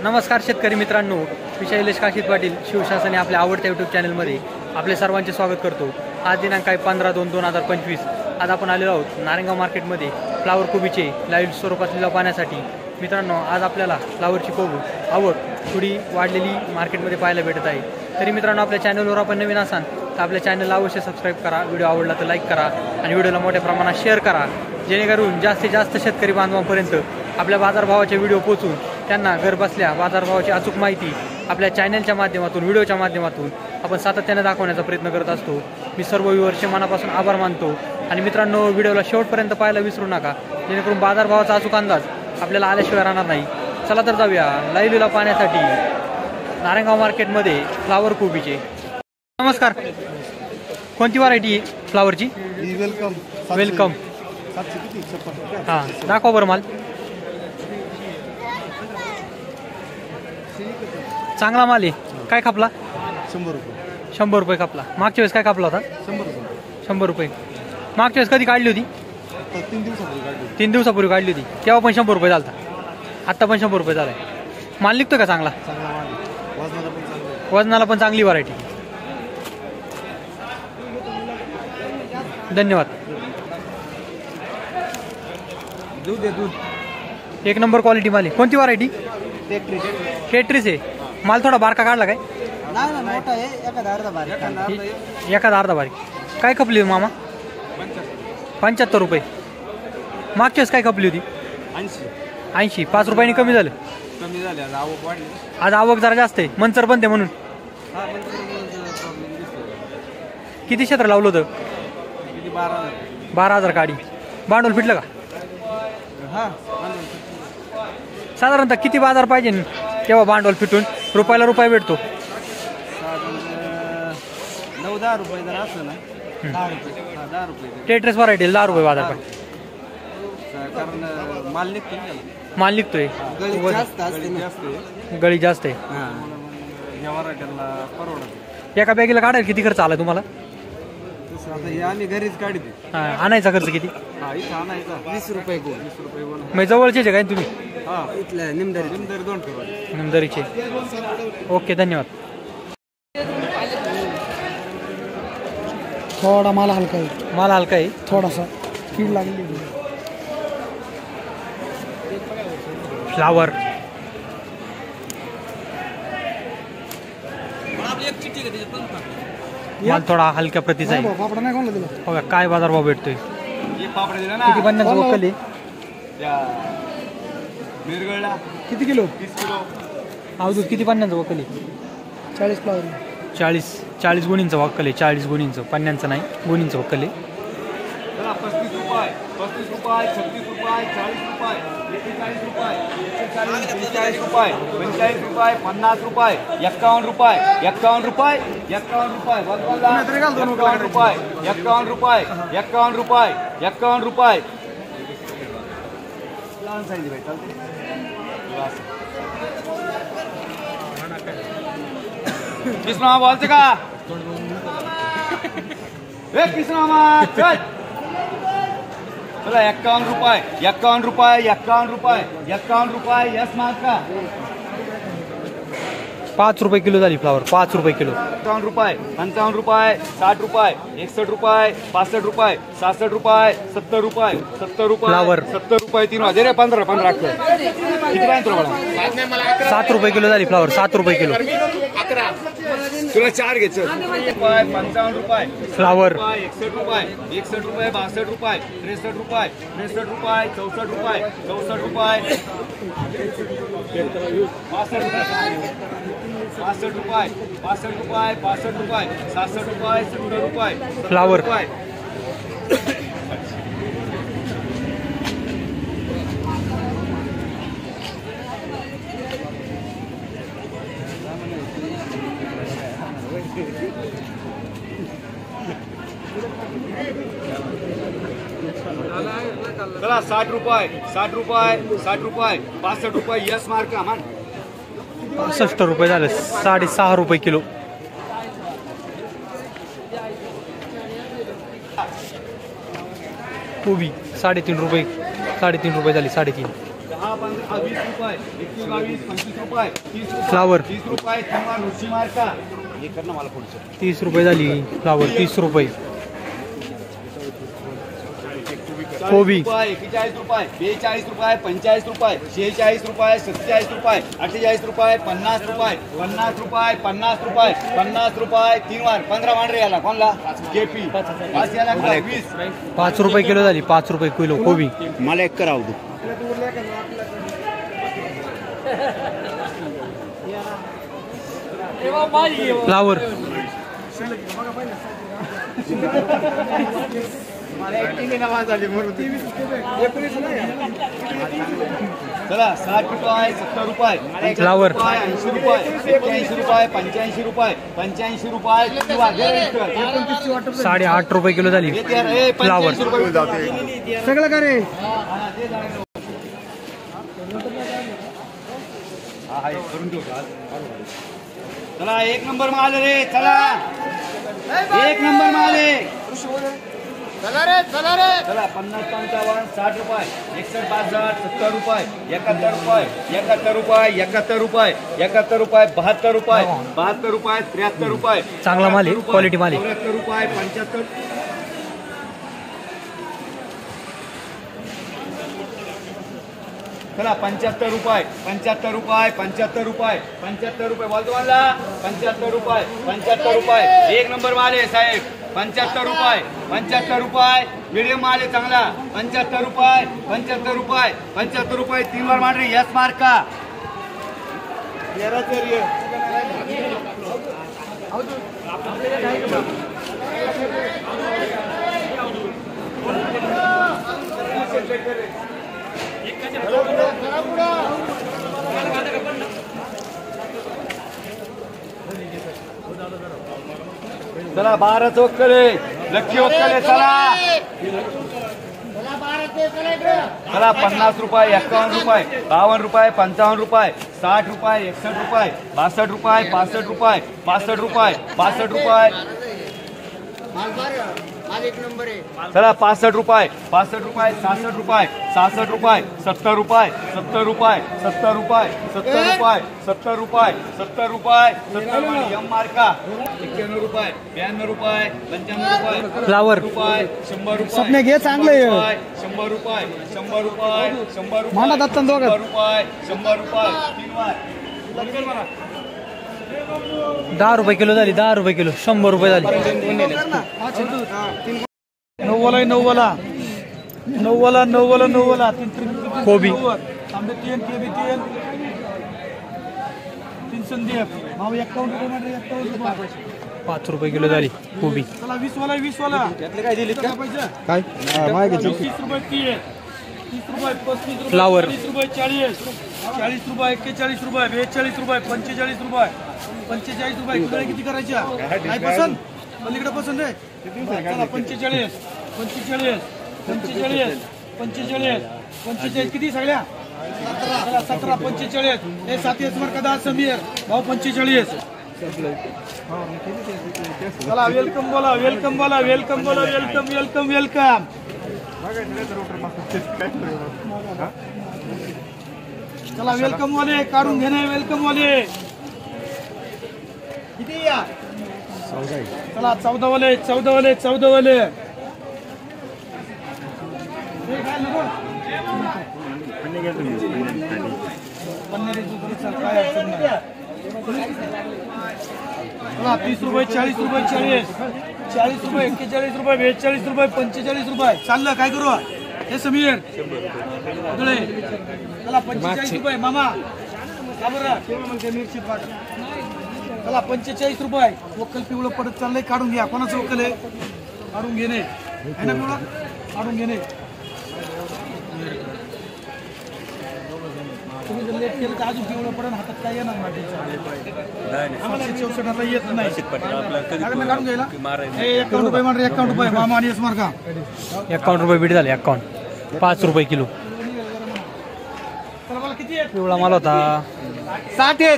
नमस्कार शेतकरी मित्रांनो, मी शैलेश काशीद पाटील शिवशासन आपल्या आवडत्या यूट्यूब चॅनलमध्ये आपले सर्वांचे स्वागत करतो। आज दिनांक आहे 15/2/2025। आज आपण आलेलो आहोत नारायणगाव मार्केटमध्ये फ्लावर कोबीचे लाईव्ह स्वरूपात लिलाव पाहण्यासाठी। मित्रांनो, आज आपल्याला फ्लावरची आवक थोडी वाढलेली मार्केटमध्ये पाहायला भेटत आहे। तरी मित्रांनो, आपल्या चॅनलवर आपण नवीन असाल तर आपल्या चॅनलला अवश्य सबस्क्राईब करा, व्हिडिओ आवडला तर लाईक करा आणि व्हिडिओला मोठ्या प्रमाणात शेअर करा, जेणेकरून जास्तीत जास्त शेतकरी बांधवांपर्यंत आपल्या बाजारभावाचे व्हिडिओ पोहोचून त्यांना घरबसल्या बाजारभावाची अचूक माहिती आपल्या चॅनलच्या माध्यमातून, व्हिडिओच्या माध्यमातून आपण सातत्याने दाखवण्याचा प्रयत्न करत असतो। मी सर्व व्ह्यूअर्सचे मनापासून आभार मानतो आणि मित्रांनो, व्हिडिओला शेवटपर्यंत पाहायला विसरू नका, जेणेकरून बाजारभावाचा अचूक अंदाज आपल्याला आल्याशिवाय राहणार नाही। चला तर जाऊया लाईव्ह लिलाव पाहण्यासाठी नारायणगाव मार्केटमध्ये फ्लावर कोबीचे। नमस्कार, कोणती व्हरायटी आहे फ्लावरची? वेलकम। हां, दाखवा बरं माल। चांगला माल आहे। काय खापला? 100 रुपये। 100 रुपये खापला। मागच्या वेळेस काय खापला होता? 100 रुपये। मागच्या वेळेस कधी काढली होती? 3 दिवसापूर्वी काढली। 3 दिवसापूर्वी काढली होती, तेव्हा पण 100 रुपये झाला। आत्ता पण 100 रुपये झालाय। माल निघतोय का चांगला? वजनाला पण चांगली व्हरायटी। धन्यवाद। दूध एक नंबर क्वालिटी माल आहे। कोणती व्हरायटी? टेट्रिस आहे। माल थोडा बारका काढला काय? मोठा आहे, एखादा अर्धा बारीक। काय खपली मामा? 75 रुपये। मागच्या वेळेस काय खपली होती? 80। 5 रुपयांनी कमी झालं। आज आवक जरा जास्त आहे, मंचर बंद आहे म्हणून। किती क्षेत्र लावलं होतं? 12,000 गाडी। भांडवल फिटलं का? साधारणतः किती बाजार पाहिजे तेव्हा भांडवल फिटून रुपयाला रुपये भेटतो? 9-10 रुपये जर असं ना, 10 रुपये टेट्रेस व्हरायटी 10 रुपये बाजार पाहिजे, कारण माल निघतो। माल निघतोय, गळी जास्त आहे। या व्हरायटीला परवडत। एका बॅगेला काढायला किती खर्च आला तुम्हाला? आम्ही घरीच काढते। आणायचा खर्च किती? इथं आणायचा 20 रुपये गोल। 20 रुपये गोल। मग जवळचेच आहे काय तुम्ही? इथलं निमदरी 2 ठेवा। निमदरीचे। ओके, धन्यवाद। थोड़ा माल हल्का है, माल हलका आहे, थोड़ा सा कीड लागली। फ्लावर माल थोडा हलक्या प्रतीचा आहे। पापडा नाही कोणाला दिला? बघा काय बाजारभाव भेटतोय। किती पन्नास वकल आहे? किती किलो? 30 किलो। अवधूत किती पन्नास वकल आहे? 40 फ्लावर। 40 गुणींचं वक्कल आहे। 40 गुणींचं, पन्नांचं नाही, गुणींचं वक्कल आहे। 35 रुपये, 36 रुपये, 36 रुपये, 40 रुपये, 41 रुपये, 41 रुपये, 45 रुपये, 50 रुपये, 51 रुपये, 51 रुपये, 51 रुपये, 51 रुपये, 51 रुपये, 51 रुपये, 51 रुपये। लहान साईज भाई चालते। किसना बोलते का? किसना चल। चला 51 रुपये, 51 रुपये, 51 रुपये, 51 रुपये। यस माग का 5 रुपये किलो झाली फ्लावर, 5 रुपये किलो। 51 रुपये, 55 रुपये, 60 रुपये, 61 रुपये, 65 रुपये, 66 रुपये, 70 रुपये, 70 रुपये, फ्लावर 70 रुपये 3 वाजे 15 किती पाहिजे तुम्हाला? 7 रुपये किलो झाली फ्लावर, 7 रुपये किलो। तुला 4 घ्यायचं। 55 रुपये फ्लावर 61 रुपये, 61 रुपये, 62 रुपये, 63 रुपये, 63 रुपये, 64 रुपये, 64 रुपये, 65 रुपये, 65 रुपये, 65 रुपये, 67 रुपये, 70 रुपये, फ्लावर चला 60 रुपये, 60 रुपये, 60 रुपये, 65 रुपये। यस मार्क मान 65 रुपये झाले, 6.5 रुपये किलो। कोबी 3.5 रुपये, 3.5 रुपये झाली, 3.5। 10, 15, 20 रुपये 21, 22, 25 रुपये 30 रुपये फ्लावर 30 रुपये किंवा ऋषी मार्का हे कर ना मला पुढचं 30 रुपये झाली फ्लावर 30 रुपये कोबी 41 रुपये 42 रुपये 45 रुपये 46 रुपये 47 रुपये 48 रुपये 50 रुपये 50 रुपये 50 रुपये 50 रुपये 3 वार 15 वांडरे याला कोणला केपी 5 याला 20 5 रुपये किलो झाली 5 रुपये किलो कोबी मला एक करावं दे फ्लावर चला 60 रुपये 70 रुपये फ्लावर 80 रुपये 81 रुपये 85 रुपये 85 रुपये 8.5 रुपये किलो झाली फ्लावर सगळं का रे चला 1 नंबर माल रे चला 1 नंबर माल आहे चला 50 55 60 रुपये 61 62 70 रुपये 71 रुपये 71 रुपये 71 रुपये 71 रुपये 72 रुपये 72 रुपये 73 रुपये चांगला माल आहे क्वालिटी माल आहे 74 रुपये 75 चला 75 रुपये 75 रुपये 75 रुपये 75 रुपये बोलतो मला 75 रुपये 75 रुपये 1 नंबर माल आहे साहेब 75 रुपये 75 रुपये मीडियम माल आहे चांगला 75 रुपये 75 रुपये 75 रुपये 3 वर मांडरी यस मार्का चला 12 चौकले लक्की वक्कले चला 50 रुपये 51 रुपये 52 रुपये 55 रुपये 60 रुपये 61 रुपये 62 रुपये 65 रुपये 65 रुपये 65 रुपये चला 65 रुपये 65 रुपये 66 रुपये 66 रुपये 70 रुपये 70 रुपये 70 रुपये 70 रुपये 70 रुपये 70 रुपये 70 रुपये यम मार्का 91 रुपये 92 रुपये 95 रुपये फ्लावर रुपये 100 रुपये स्वप्ने घे चांगलं आहे. 100 रुपये 100 रुपये 100 रुपये मांडा दत्तन दोघं. 100 रुपये 100 रुपये 3 वार 10 रुपये किलो झाली 10 रुपये किलो 100 रुपये झाली नव्वला कोबी 5 रुपये किलो झाली कोबी 20 वाला काय दिली काय 30 रुपये 35 फ्लावर 40 रुपये 40 रुपये 41 रुपये 42 रुपये 45 रुपये 45 रुपये इकडे किती करायच्या काय पसंत पलीकडे पसंत आहे चला 45 किती सगळ्या 17 45 हे 7 वर कदा समीर भाऊ 45 चला वेलकम बोला वेलकम चला वेलकम वाले काढून घेणे वेलकम वाले किती या चला 14 वाले चला 30 रुपये 40 रुपये 40 रुपये 41 रुपये 42 रुपये 45 रुपये चाललं काय करू हे समीर धुळे चला 45 रुपये मामा का बरं मिरची पाट चला 45 रुपये वक्कल पिवळं पडत चाललंय काढून घ्या कोणाचं वक्कल आहे काढून घेणे आहे ना पिवळं काढून घेणे तुम्ही जर लेट केलं तर अजून पिवळं पडून हातात काय येणार आम्हाला 64 येत नाही काढून घ्यायला 51 रुपये मांडरे 51 रुपये मामा आणि स्मार का 51 रुपये बीट झाले 51 5 रुपये किलो किती आहे पिवळा माल होता 60 आहेत